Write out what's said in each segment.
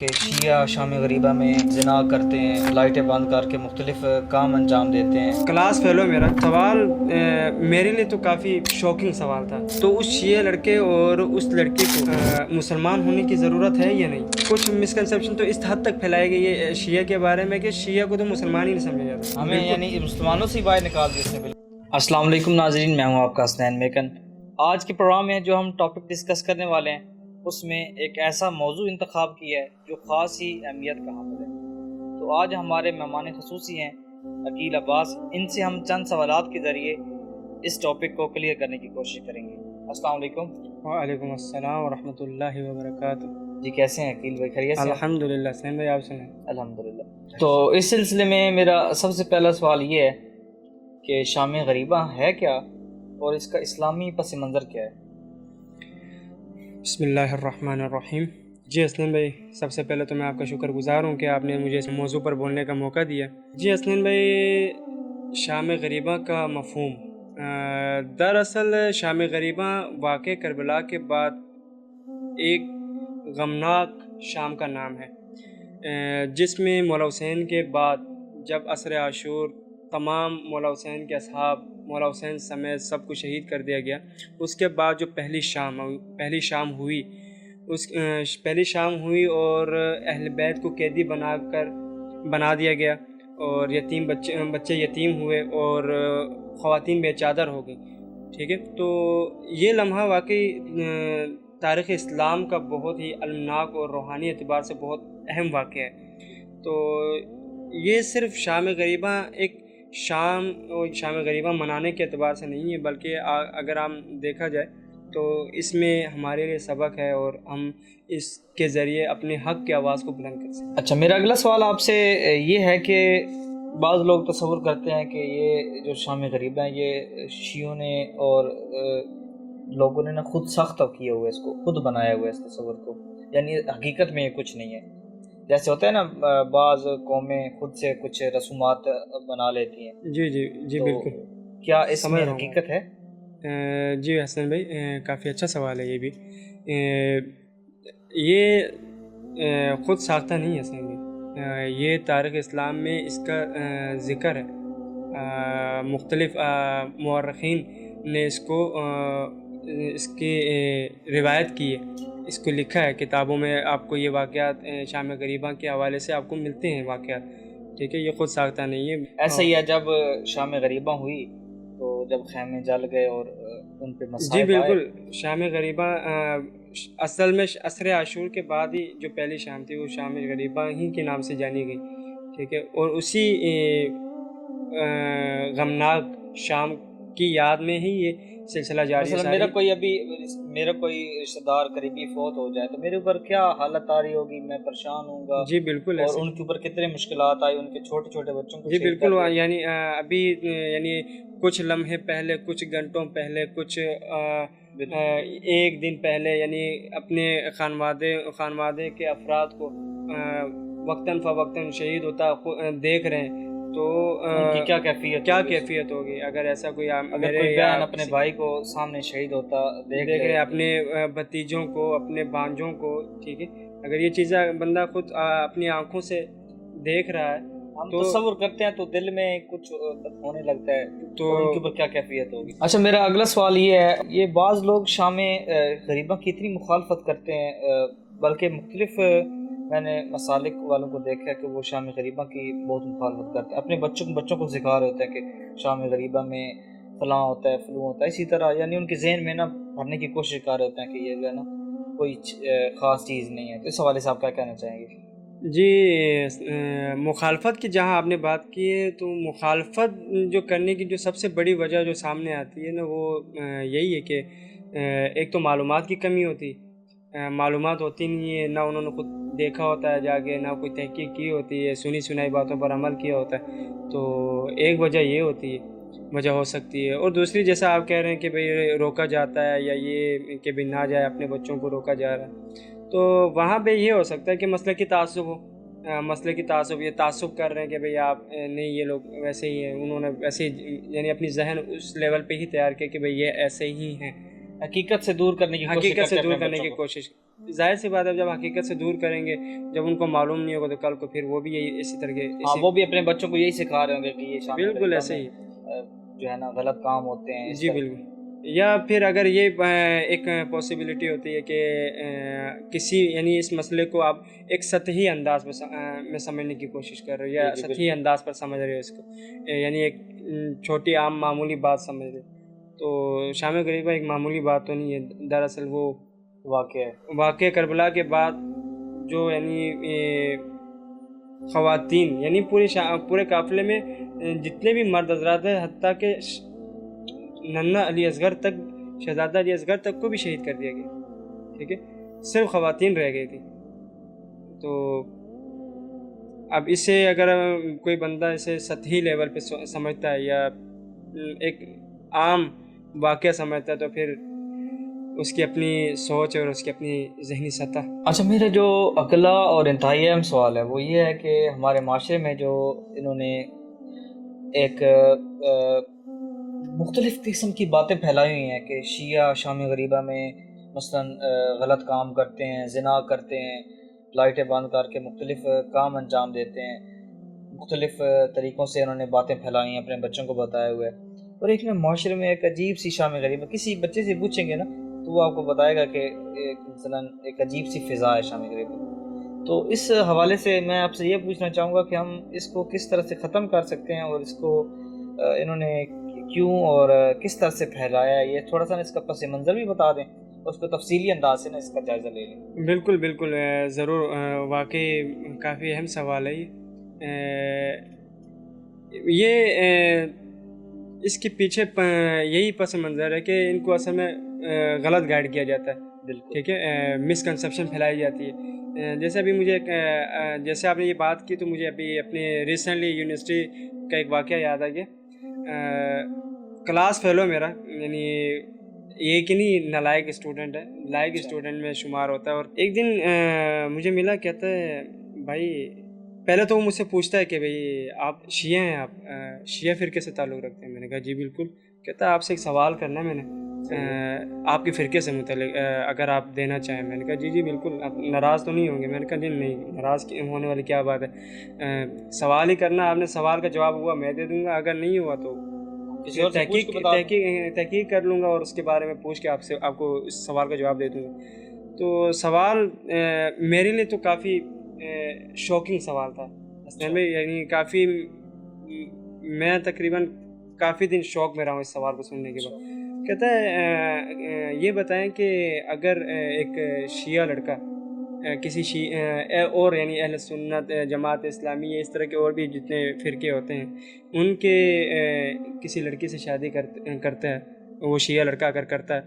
کہ شیعہ شام غریبہ میں زنا کرتے ہیں، لائٹیں بند کر کے مختلف کام انجام دیتے ہیں۔ کلاس فیلو میرا سوال میرے لیے تو کافی شوکنگ سوال تھا۔ تو اس شیعہ لڑکے اور اس لڑکی کو مسلمان ہونے کی ضرورت ہے یا نہیں؟ کچھ مسکنسیپشن تو اس حد تک پھیلائے گئی ہے شیعہ کے بارے میں کہ شیعہ کو تو مسلمان ہی نہیں سمجھا جاتا۔ ہمیں یعنی مسلمانوں سے باہر نکال دی اس نے۔ السلام علیکم ناظرین، میں ہوں آپ کا حسنین میکن۔ آج کے پروگرام میں جو ہم ٹاپک ڈسکس کرنے والے ہیں اس میں ایک ایسا موضوع انتخاب کیا ہے جو خاص ہی اہمیت کا حامل ہے۔ تو آج ہمارے مہمان خصوصی ہیں عقیل عباس۔ ان سے ہم چند سوالات کے ذریعے اس ٹاپک کو کلیئر کرنے کی کوشش کریں گے۔ السلام علیکم۔ وعلیکم السلام ورحمۃ اللہ وبرکاتہ۔ جی کیسے ہیں عقیل بھائی؟ خیریت سے؟ الحمدللہ سین بھائی، آپ سنیں؟ الحمدللہ۔ تو اس سلسلے میں میرا سب سے پہلا سوال یہ ہے کہ شام غریبہ ہے کیا اور اس کا اسلامی پس منظر کیا ہے؟ بسم اللہ الرحمن الرحیم۔ جی اسلم بھائی، سب سے پہلے تو میں آپ کا شکر گزار ہوں کہ آپ نے مجھے اس موضوع پر بولنے کا موقع دیا۔ جی اسلم بھائی، شام غریبہ کا مفہوم دراصل شام غریبہ واقع کربلا کے بعد ایک غمناک شام کا نام ہے، جس میں مولا حسین کے بعد جب عصر عاشور تمام مولا حسین کے اصحاب مولا حسین سمیت سب کو شہید کر دیا گیا، اس کے بعد جو پہلی شام ہوئی اور اہل بیت کو قیدی بنا دیا گیا، اور بچے یتیم ہوئے اور خواتین بے چادر ہو گئی۔ ٹھیک ہے، تو یہ لمحہ واقعی تاریخ اسلام کا بہت ہی المناک اور روحانی اعتبار سے بہت اہم واقعہ ہے۔ تو یہ صرف شام غریبہ ایک شام غریبہ منانے کے اعتبار سے نہیں ہے، بلکہ اگر ہم دیکھا جائے تو اس میں ہمارے لیے سبق ہے اور ہم اس کے ذریعے اپنے حق کی آواز کو بلند کر سکتے ہیں۔ اچھا، میرا اگلا سوال آپ سے یہ ہے کہ بعض لوگ تصور کرتے ہیں کہ یہ جو شام غریبہ ہے یہ شیعوں نے اور لوگوں نے خود سخت کیا ہوا ہے، اس کو خود بنایا ہوا ہے اس تصور کو، یعنی حقیقت میں یہ کچھ نہیں ہے۔ جیسے ہوتا ہے نا بعض قومیں خود سے کچھ رسومات بنا لیتی ہیں۔ جی بالکل، کیا اس میں حقیقت ہے؟ جی حسن بھائی، کافی اچھا سوال ہے یہ بھی۔ یہ خود ساختہ نہیں ہے حسن بھائی، یہ تاریخ اسلام میں اس کا ذکر ہے۔ مختلف مورخین نے اس کی روایت کی ہے، اس کو لکھا ہے کتابوں میں۔ آپ کو یہ واقعات شام غریبہ کے حوالے سے آپ کو ملتے ہیں واقعات۔ ٹھیک ہے، یہ خود ساختہ نہیں ہے۔ ایسا ہی ہے، جب شام غریبہ ہوئی تو جب خیمے جل گئے اور ان پہ مصائب جی بالکل، شام غریبہ اصل میں عصر عاشور کے بعد ہی جو پہلی شام تھی وہ شام غریبہ ہی کے نام سے جانی گئی۔ ٹھیک ہے، اور اسی غمناک شام کی یاد میں ہی یہ سلسلہ جاری ہے۔ مثلا میرا کوئی رشتہ دار قریبی فوت ہو جائے تو میرے اوپر کیا حالت آ رہی ہوگی، میں پریشان ہوں گا۔ جی بالکل، اور ان کے اوپر کتنے مشکلات آئی، ان کے چھوٹے چھوٹے بچوں کو۔ جی بالکل، یعنی ابھی یعنی کچھ لمحے پہلے، کچھ گھنٹوں پہلے، کچھ ایک دن پہلے، یعنی اپنے خانوادے کے افراد کو وقتاً فوقتاً شہید ہوتا دیکھ رہے ہیں، تو ان کی کیا کیفیت ہوگی اگر ایسا کوئی بہن اپنے بھائی کو سامنے شہید ہوتا دیکھ رہے ہیں، اپنے بھتیجوں کو، اپنے بانجوں کو۔ ٹھیک ہے، اگر یہ چیزیں بندہ خود اپنی آنکھوں سے دیکھ رہا ہے، ہم تصور کرتے ہیں تو دل میں کچھ ہونے لگتا ہے، تو ان کے اوپر کیا کیفیت ہوگی۔ اچھا، میرا اگلا سوال یہ ہے، یہ بعض لوگ شام غریبہ کی اتنی مخالفت کرتے ہیں، بلکہ مختلف میں نے مسالک والوں کو دیکھا کہ وہ شام غریبہ کی بہت مخالفت کرتے ہیں، اپنے بچوں کو سکھا رہے ہوتے ہیں کہ شام غریبہ میں فلاں ہوتا ہے، فلوں ہوتا ہے، اسی طرح یعنی ان کے ذہن میں بھرنے کی کوشش کر رہے ہوتے ہیں کہ یہ جو ہے کوئی خاص چیز نہیں ہے۔ تو اس حوالے سے آپ کیا کہنا چاہیں گے؟ جی، مخالفت کی جہاں آپ نے بات کی ہے، تو مخالفت جو کرنے کی جو سب سے بڑی وجہ جو سامنے آتی ہے وہ یہی ہے کہ ایک تو معلومات کی کمی ہوتی، معلومات ہوتی نہیں ہے، نہ انہوں نے خود دیکھا ہوتا ہے جا کے، نہ کوئی تحقیق کی ہوتی ہے، سنی سنائی باتوں پر عمل کیا ہوتا ہے۔ تو ایک وجہ یہ ہوتی ہے، وجہ ہو سکتی ہے۔ اور دوسری، جیسا آپ کہہ رہے ہیں کہ بھئی روکا جاتا ہے، یا یہ کہ بھی نہ جائے، اپنے بچوں کو روکا جا رہا ہے، تو وہاں پہ یہ ہو سکتا ہے کہ مسلکی تعصب ہو، یہ تعصب کر رہے ہیں کہ بھئی آپ نہیں، یہ لوگ ویسے ہی ہیں، انہوں نے ویسے ہی یعنی اپنی ذہن اس لیول پہ ہی تیار کیا کہ بھئی یہ ایسے ہی ہیں، حقیقت سے دور کرنے کی کوشش حقیقت سے کرتے ہیں دور اپنے کرنے کی بچوں کو۔ کوشش. ظاہر سی بات ہے جب حقیقت سے دور کریں گے، جب ان کو معلوم نہیں ہوگا تو کل کو پھر وہ بھی یہی اسی طرح کے ہاں وہ بھی اپنے بچوں کو یہی سکھا رہے ہوں گے کہ یہ شام بالکل غریبہ ایسے میں ہی. جو ہے نا غلط کام ہوتے ہیں اس جی طرح۔ بالکل. یا پھر اگر یہ ایک پاسبلٹی ہوتی ہے کہ کسی یعنی اس مسئلے کو آپ ایک سطحی انداز میں سمجھنے کی کوشش کر رہے ہو یا جی سطحی بالکل انداز پر سمجھ رہے ہو اس کو، یعنی ایک چھوٹی عام معمولی بات سمجھ رہے ہو، تو شام غریبہ ایک معمولی بات تو نہیں ہے. دراصل وہ واقع ہے۔ واقع کربلا کے بعد جو یعنی خواتین یعنی پورے قافلے میں جتنے بھی مرد حضرات ہیں، حتیٰ کہ ننھا علی اصغر تک، شہزادہ علی اصغر تک کو بھی شہید کر دیا گیا. ٹھیک ہے، صرف خواتین رہ گئی تھی. تو اب اسے اگر کوئی بندہ اسے سطحی لیول پہ سمجھتا ہے یا ایک عام واقعہ سمجھتا ہے تو پھر اس کی اپنی سوچ اور اس کی اپنی ذہنی سطح. اچھا میرا جو اگلا اور انتہائی اہم سوال ہے وہ یہ ہے کہ ہمارے معاشرے میں جو انہوں نے ایک مختلف قسم کی باتیں پھیلائی ہوئی ہیں کہ شیعہ شام غریبہ میں مثلاً غلط کام کرتے ہیں، زنا کرتے ہیں، لائٹیں بند کر کے مختلف کام انجام دیتے ہیں، مختلف طریقوں سے انہوں نے باتیں پھیلائی ہیں، اپنے بچوں کو بتایا ہوا ہے. اور ایک نا معاشرے میں ایک عجیب سی شام غریبہ، کسی بچے سے پوچھیں گے نا تو وہ آپ کو بتائے گا کہ مثلاً ایک عجیب سی فضا ہے شام غریبہ. تو اس حوالے سے میں آپ سے یہ پوچھنا چاہوں گا کہ ہم اس کو کس طرح سے ختم کر سکتے ہیں اور اس کو انہوں نے کیوں اور کس طرح سے پھیلایا ہے، یہ تھوڑا سا اس کا پس منظر بھی بتا دیں اور اس کو تفصیلی انداز سے نا اس کا جائزہ لے لیں. بالکل بالکل ضرور. واقعی کافی اہم سوال ہے یہ اس کے پیچھے یہی پس منظر ہے کہ ان کو اصل میں غلط گائیڈ کیا جاتا ہے. بالکل ٹھیک ہے، مس کنسیپشن پھیلائی جاتی ہے. جیسے ابھی مجھے جیسے آپ نے یہ بات کی تو مجھے ابھی اپنی ریسنٹلی یونیورسٹی کا ایک واقعہ یاد آ گیا. کلاس فیلو میرا یعنی یہ کہ نہیں نالائق اسٹوڈنٹ ہے، لائق اسٹوڈنٹ میں شمار ہوتا ہے. اور ایک دن مجھے ملا، کہتا ہے بھائی، پہلے تو وہ مجھ سے پوچھتا ہے کہ بھئی آپ شیعہ ہیں، آپ شیعہ فرقے سے تعلق رکھتے ہیں؟ میں نے کہا جی بالکل. کہتا ہے آپ سے ایک سوال کرنا ہے میں نے آپ کے فرقے سے متعلق، اگر آپ دینا چاہیں. میں نے کہا جی بالکل. آپ ناراض تو نہیں ہوں گے؟ میں نے کہا جی نہیں، ناراض ہونے والی کیا بات ہے، سوال ہی کرنا. آپ نے سوال کا جواب ہوا میں دے دوں گا، اگر نہیں ہوا تو تحقیق کر لوں گا اور اس کے بارے میں پوچھ کے آپ کو اس سوال کا جواب دے دوں گا. تو سوال میرے لیے تو کافی شوکنگ سوال تھا حسنین بھائی، یعنی کافی میں تقریباً کافی دن شوق میں رہا ہوں اس سوال کو سننے کے بعد. کہتا ہے یہ بتائیں کہ اگر ایک شیعہ لڑکا کسی اور یعنی اہل سنت، جماعت اسلامی، اس طرح کے اور بھی جتنے فرقے ہوتے ہیں، ان کے کسی لڑکی سے شادی کرتا ہے، وہ شیعہ لڑکا اگر کرتا ہے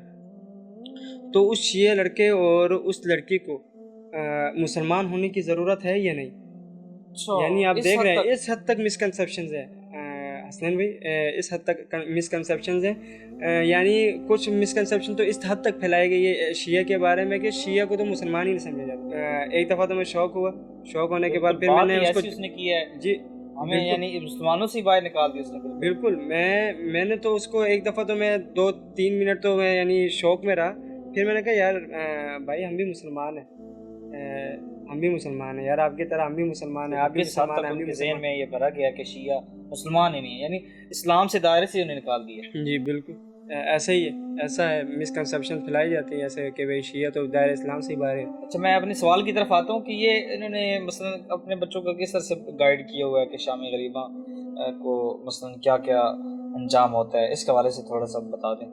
تو اس شیعہ لڑکے اور اس لڑکی کو مسلمان ہونے کی ضرورت ہے یا نہیں؟ یعنی آپ دیکھ رہے ہیں اس حد تک مسکنسیپشنز ہیں حسنین بھائی، اس حد تک مسکنسیپشنز ہیں. یعنی کچھ مسکنسیپشن تو اس حد تک پھیلائی گئی ہے شیعہ کے بارے میں کہ شیعہ کو تو مسلمان ہی نہیں سمجھا جاتا. ایک دفعہ تو میں شوق ہونے کے بعد پھر میں نے اس نے کی ہے جی ہمیں یعنی مسلمانوں سے باہر نکال دیا اس نے. بالکل. میں نے تو اس کو ایک دفعہ تو میں 2-3 منٹ تو میں یعنی شوق میں رہا. پھر میں نے کہا یار بھائی ہم بھی مسلمان ہیں یار، آپ کی طرح ہم بھی مسلمان ہیں، آپ بھی مسلمان ہیں، ہم بھی مسلمان. ذہن میں یہ بھرا گیا کہ شیعہ مسلمان ہی نہیں ہے، یعنی اسلام سے دائرے سے انہیں نکال دیا. جی بالکل ایسا ہی ہے، ایسا ہے. مسکنسیپشن پھیلائی جاتی ہے ایسے کہ بھائی شیعہ تو دائرہ اسلام سے ہی باہر ہے. اچھا میں اپنے سوال کی طرف آتا ہوں کہ یہ انہوں نے مثلا اپنے بچوں کو کس طرح سے گائیڈ کیا ہوا ہے کہ شام غریبہ کو مثلا کیا کیا انجام ہوتا ہے، اس کے حوالے سے تھوڑا سا بتا دیں.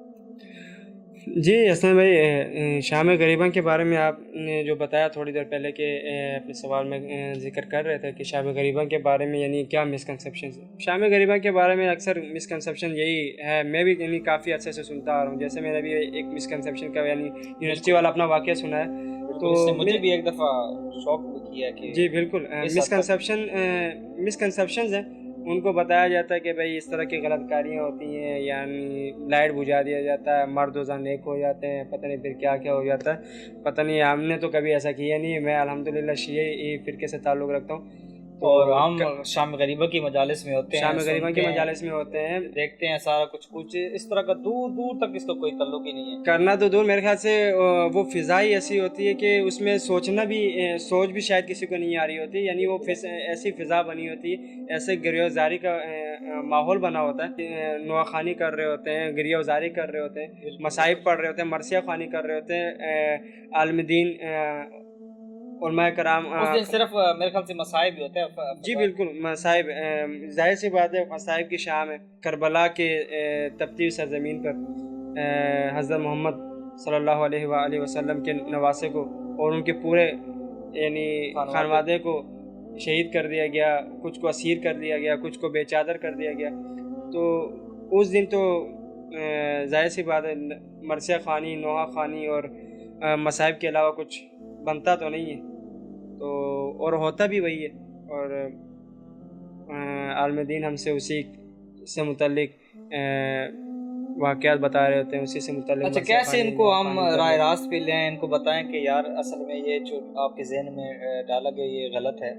جی حسن بھائی، شام غریبہ کے بارے میں آپ نے جو بتایا تھوڑی دیر پہلے کہ اپنے سوال میں ذکر کر رہے تھے کہ شام غریبہ کے بارے میں یعنی کیا مسکنسیپشنز ہیں. شام غریبہ کے بارے میں اکثر مسکنسیپشن یہی ہے، میں بھی یعنی کافی عرصے سے سنتا آ رہا ہوں. جیسے میں نے بھی ایک مسکنسیپشن کا یعنی یونیورسٹی والا اپنا واقعہ سنا ہے تو مجھے بھی ایک دفعہ شوق کیا کہ جی بالکل مسکنسیپشنز ہیں. ان کو بتایا جاتا ہے کہ بھائی اس طرح کی غلط کاریاں ہوتی ہیں، یعنی لائٹ بجھا دیا جاتا ہے، مرد و زن ایک ہو جاتے ہیں، پتہ نہیں پھر کیا کیا ہو جاتا ہے، پتہ نہیں. ہم نے تو کبھی ایسا کیا نہیں ہے. میں الحمدللہ شیعہ فرقے سے تعلق رکھتا ہوں. اور ہم شام غریبہ کی مجالس میں ہوتے ہیں, شام غریبہ کی مجالس میں ہوتے ہیں, دیکھتے ہیں سارا کچھ اس طرح کا دور دور تک اس کا کوئی تعلق ہی نہیں ہے. کرنا تو دور, میرے خیال سے وہ فضا ہی ایسی ہوتی ہے کہ اس میں سوچ بھی شاید کسی کو نہیں آ رہی ہوتی, یعنی وہ ایسی فضا بنی ہوتی ہے, ایسے گریہ وزاری کا ماحول بنا ہوتا ہے, نواخوانی کر رہے ہوتے ہیں, گریہ وزاری کر رہے ہوتے ہیں, مصائب پڑھ رہے ہوتے ہیں, مرثیہ خوانی کر رہے ہوتے ہیں, عالم دین علماء کرام. اس دن صرف میرے خیال سے مصائب بھی ہوتے ہیں. جی بالکل مصائب, ظاہر سی بات ہے مصائب کی شام ہے. کربلا کے تپتی سرزمین پر حضرت محمد صلی اللہ علیہ وآلہ وسلم کے نواسے کو اور ان کے پورے یعنی خانوادے کو شہید کر دیا گیا, کچھ کو اسیر کر دیا گیا, کچھ کو بے چادر کر دیا گیا. تو اس دن تو ظاہر سی بات ہے مرثیہ خوانی, نوحہ خوانی اور مصائب کے علاوہ کچھ بنتا تو نہیں ہے, تو اور ہوتا بھی وہی ہے. اور عالم دین ہم سے اسی سے متعلق واقعات بتا رہے ہوتے ہیں, اسی سے متعلق. اچھا, کیسے ان کو ہم راہ راست پہ لیں, ان کو بتائیں کہ یار اصل میں یہ جو آپ کے ذہن میں ڈالا گیا یہ غلط ہے,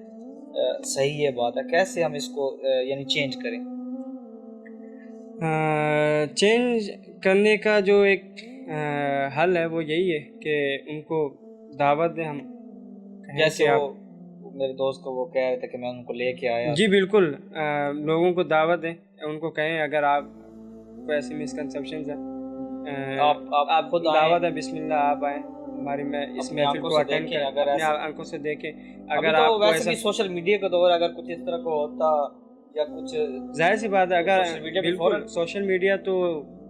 صحیح یہ بات ہے, کیسے ہم اس کو یعنی چینج کریں؟ چینج کرنے کا جو ایک حل ہے وہ یہی ہے کہ ان کو دعوت دیں. ہم جیسے میرے دوست کو وہ کہہ رہے تھے کہ میں ان کو لے کے آیا. جی بالکل, لوگوں کو دعوت دیں, ان کو کہیں اگر آپ کو ایسے مسکنسیپشنز ہیں آپ خود دعوت ہے, بسم اللہ آپ آئیں ہماری میں اس محفل کو اٹینڈ کریں, اپنے آنکھوں سے دیکھیں. اگر آپ کو ویسے بھی سوشل میڈیا کا دور, اگر کچھ اس طرح کا ہوتا یا کچھ, ظاہر سی بات ہے اگر بالکل سوشل میڈیا تو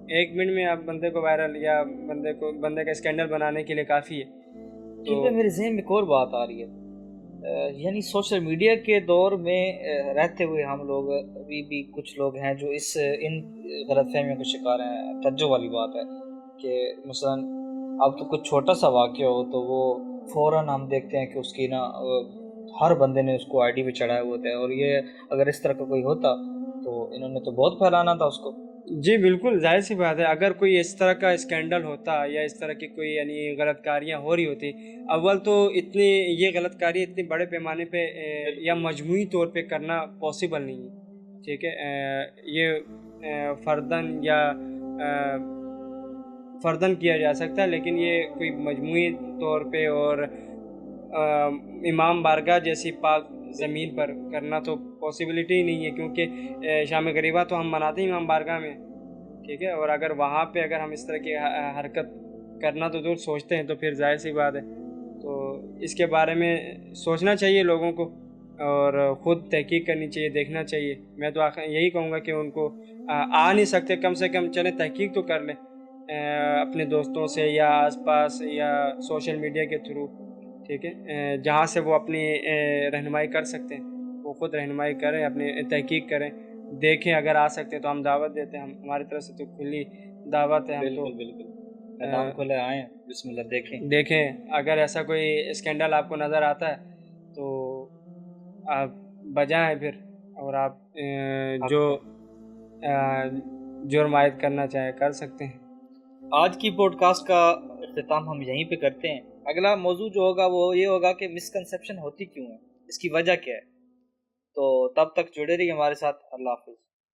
ایک منٹ میں آپ بندے کو وائرل یا بندے کا اسکینڈل بنانے کے لیے کافی ہے. تو میرے ذہن میں ایک اور بات آ رہی ہے, یعنی سوشل میڈیا کے دور میں رہتے ہوئے ہم لوگ ابھی بھی کچھ لوگ ہیں جو ان غلط فہمیوں کا شکار ہیں. توجہ والی بات ہے کہ مثلا اب تو کچھ چھوٹا سا واقعہ ہو تو وہ فوراً ہم دیکھتے ہیں کہ اس کی نا ہر بندے نے اس کو آئی ڈی پہ چڑھائے ہوتے ہیں, اور یہ اگر اس طرح کا کوئی ہوتا تو انہوں نے تو بہت پھیلانا تھا اس کو. جی بالکل, ظاہر سی بات ہے اگر کوئی اس طرح کا اسکینڈل ہوتا یا اس طرح کی کوئی یعنی غلط کاریاں ہو رہی ہوتی, اول تو یہ غلط کاری اتنی بڑے پیمانے پہ یا مجموعی طور پہ کرنا پاسبل نہیں ہے. ٹھیک ہے, یہ فرداً کیا جا سکتا ہے, لیکن یہ کوئی مجموعی طور پہ اور امام بارگاہ جیسی پاک زمین پر کرنا تو پاسبلٹی ہی نہیں ہے, کیونکہ شام غریبہ تو ہم مناتے ہیں امام بارگاہ میں. ٹھیک ہے, اور اگر وہاں پہ اگر ہم اس طرح کی حرکت کرنا تو دور سوچتے ہیں تو پھر ظاہر سی بات ہے, تو اس کے بارے میں سوچنا چاہیے لوگوں کو اور خود تحقیق کرنی چاہیے, دیکھنا چاہیے. میں تو یہی کہوں گا کہ ان کو آ نہیں سکتے, کم سے کم چلیں تحقیق تو کر لیں اپنے دوستوں سے یا آس پاس یا سوشل میڈیا کے تھرو. ٹھیک ہے, جہاں سے وہ اپنی رہنمائی کر سکتے ہیں وہ خود رہنمائی کریں, اپنی تحقیق کریں, دیکھیں. اگر آ سکتے ہیں تو ہم دعوت دیتے ہیں, ہماری طرف سے تو کھلی دعوت ہے. ہم تو بالکل کھلے آئیں, بسم اللہ دیکھیں. اگر ایسا کوئی اسکینڈل آپ کو نظر آتا ہے تو آپ بجائیں پھر, اور آپ جو جرم عائد کرنا چاہے کر سکتے ہیں. آج کی پوڈ کاسٹ کا اختتام ہم یہیں پہ کرتے ہیں. اگلا موضوع جو ہوگا وہ یہ ہوگا کہ مسکنسیپشن ہوتی کیوں ہے, اس کی وجہ کیا ہے. تو تب تک جڑے رہیے ہمارے ساتھ. اللہ حافظ.